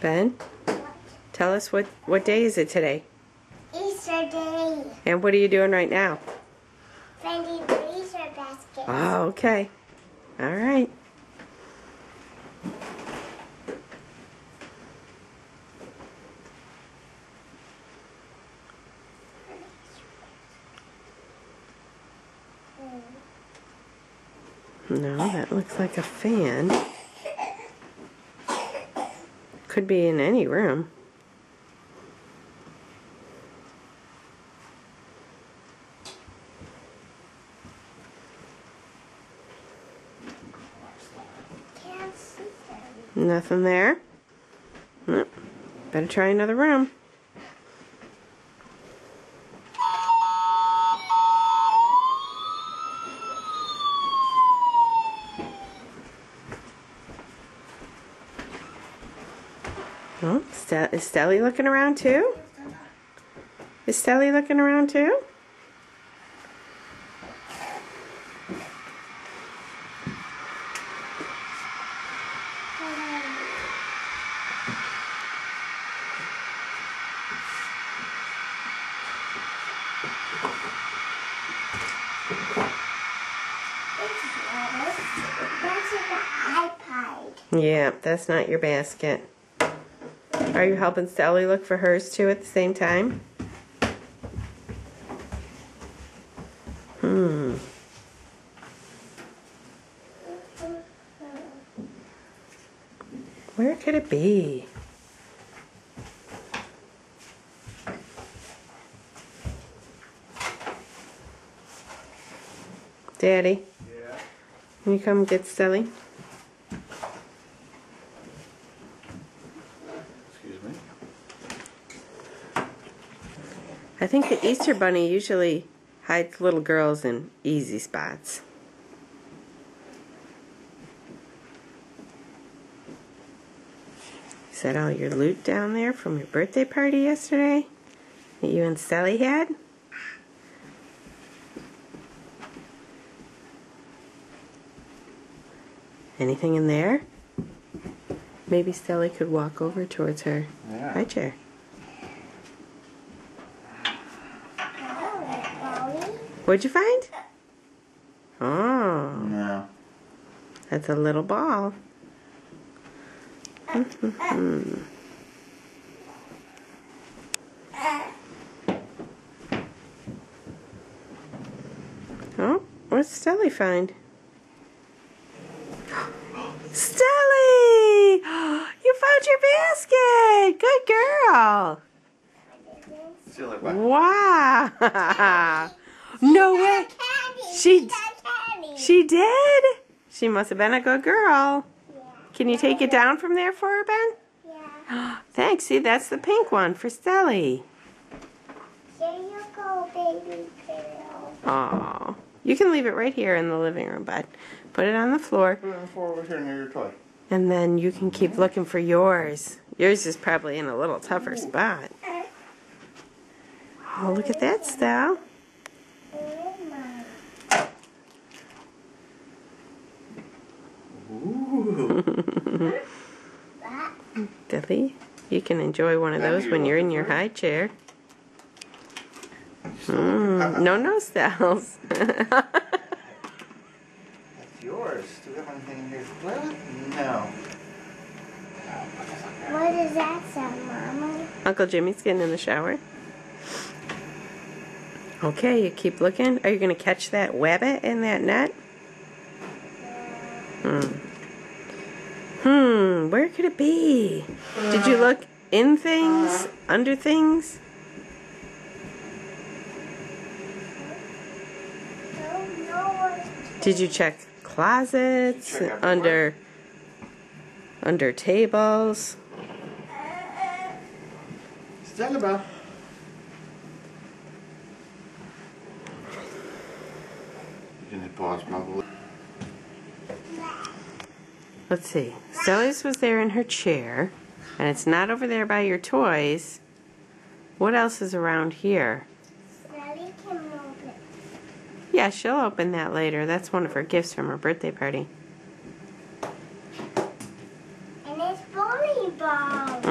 Ben, tell us what day is it today? Easter Day. And what are you doing right now? Finding the Easter basket. Oh, okay. All right. No, that looks like a fan. Could be in any room. Can't see them. Nothing there? Nope. Better try another room. Oh, is Stelly looking around too? Is Stelly looking around too? That's an iPad. Yeah, that's not your basket. Are you helping Stelly look for hers too at the same time? Where could it be? Daddy? Yeah. Can you come get Stelly? Excuse me. I think the Easter Bunny usually hides little girls in easy spots. Is that all your loot down there from your birthday party yesterday that you and Stelly had? Anything in there? Maybe Stelly could walk over towards her Yeah. high chair. What'd you find? Oh, No. that's a little ball. Oh, what's Stelly find? Stelly! You found your basket! Good girl! Still like what? Wow! No way! She did? She must have been a good girl. Can you take it down from there for her, Ben? Yeah. Thanks. See, that's the pink one for Stelly. Here you go, baby girl. Aw. You can leave it right here in the living room, bud. Put it on the floor, Put it on the floor over here near your toy. and then you can keep looking for yours. Yours is probably in a little tougher spot. Oh, look at that, Stell. Ooh. Dilly, you can enjoy one of those when you're in your high chair. No, Stells. That's yours. Do we have anything in here to play with? No. What is that sound, Mama? Uncle Jimmy's getting in the shower. Okay, you keep looking. Are you going to catch that wabbit in that net? Where could it be? Did you look in things? Under things? Did you check closets? Check everywhere. Under tables? Stand about. You can hit pause probably. Let's see. Stelly's was there in her chair, and it's not over there by your toys. What else is around here? Sally can open. Yeah, she'll open that later. That's one of her gifts from her birthday party. And it's volleyball.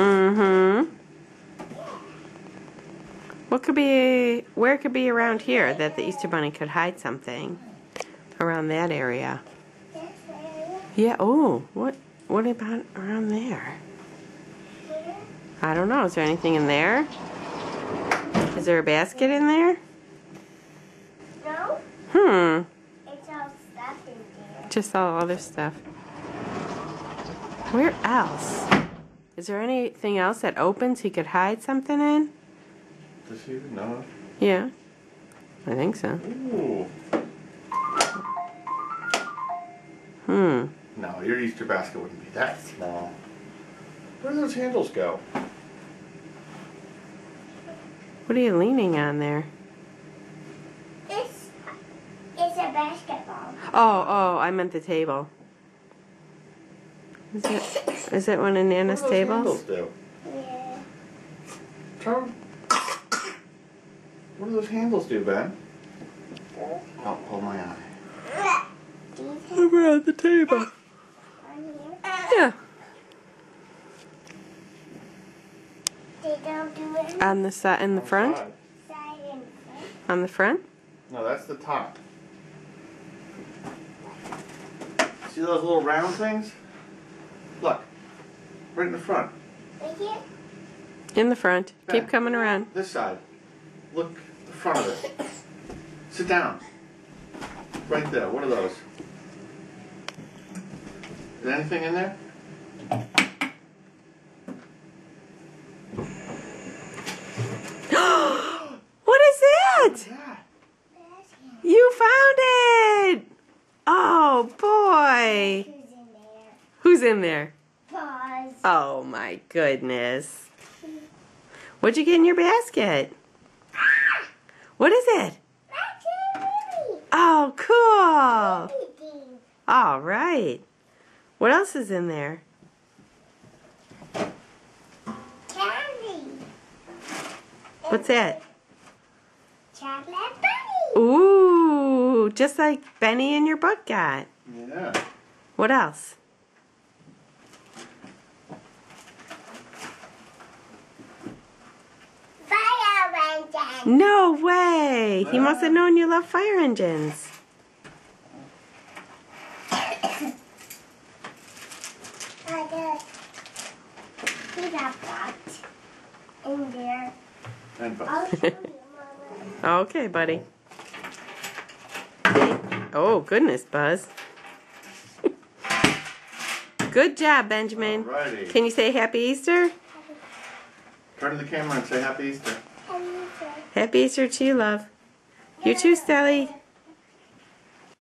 where it could be around here that the Easter Bunny could hide something around that area? This area. Yeah, oh, what about around there? Here. I don't know, is there anything in there? Is there a basket in there? No, it's all stuff in there. Just all other stuff. Where else? Is there anything else that opens he could hide something in? Does he even know? Yeah, I think so. Ooh. No, your Easter basket wouldn't be that small. Where do those handles go? What are you leaning on there? It's a basketball. Oh, I meant the table. Is it one of Nana's What do those tables? handles do? Yeah. Turn. What do those handles do, Ben? Oh, hold my eye. These Over on the table. on here. Yeah. They don't do it On the side, in the front? Outside. side and front. On the front? No, that's the top. See those little round things? Look. Right in the front. Right here. In the front. Keep coming around. This side. Look, the front of it. Sit down. Right there. What are those? Is there anything in there? What is What's it? that? Basket. You found it! Oh, boy. Who's in there? Who's in there? Pause. Oh, my goodness. What'd you get in your basket? What is it? Ratatouille. Oh, cool. Everything. All right. What else is in there? Candy. What's that? Chocolate bunny. Ooh, just like Benny in your book got. Yeah. What else? Fire engine. No way. He must have known you love fire engines. He's a pot in there. And I'll show you, Mama. Okay, buddy. Oh, goodness, Buzz. Good job, Benjamin. Alrighty. Can you say Happy Easter? Turn to the camera and say Happy Easter. Have you said- Happy Easter to you, love. You too, Stelly.